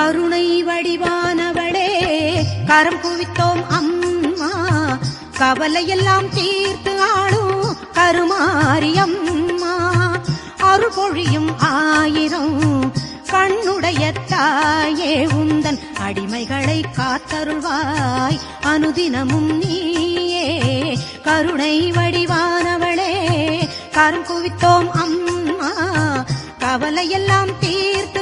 கருணை வடிவானவளே கரம் குவித்தோம் அம்மா, கவலையெல்லாம் தீர்த்து ஆளும் கருமாரியம்மா, அருள் பொழியும் ஆயிரம் கண்ணுடைய தாயே உந்தன் அடிமைகளை காத்தருள்வாய் அனுதினமும் நீயே. கருணை வடிவானவளே கரம் குவித்தோம் அம்மா, கவலையெல்லாம் தீர்த்து